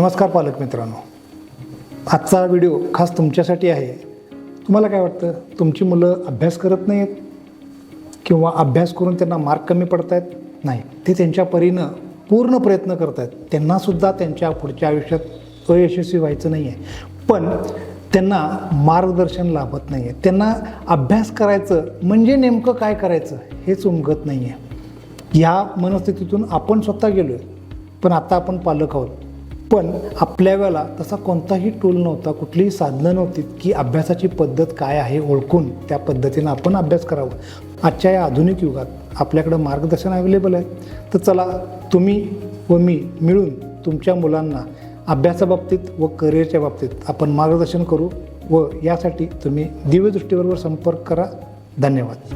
नमस्कार पालक मित्रांनो, आजचा व्हिडिओ खास तुमच्यासाठी आहे. तुम्हाला काय वाटतं, तुमची मुलं अभ्यास करत नाही आहेत किंवा अभ्यास करून त्यांना मार्क कमी पडत आहेत? नाही, ते त्यांच्या परीनं पूर्ण प्रयत्न करत आहेत. त्यांनासुद्धा त्यांच्या पुढच्या आयुष्यात अयशस्वी व्हायचं नाही आहे, पण त्यांना मार्गदर्शन लाभत नाही आहे. त्यांना अभ्यास करायचं म्हणजे नेमकं काय करायचं हेच उमगत नाही आहे. ह्या मनस्थितीतून आपण स्वतः गेलो आहे, पण आता आपण पालक आहोत. पण आपल्या वेळेला तसा कोणताही टूल नव्हता, कुठलीही साधनं नव्हती की अभ्यासाची पद्धत काय आहे ओळखून त्या पद्धतीनं आपण अभ्यास करावा. आजच्या या आधुनिक युगात आपल्याकडं मार्गदर्शन अवेलेबल आहे. तर चला, तुम्ही व मी मिळून तुमच्या मुलांना अभ्यासाबाबतीत व करिअरच्या बाबतीत आपण मार्गदर्शन करू व यासाठी तुम्ही दिव्यदृष्टीबरोबर संपर्क करा. धन्यवाद.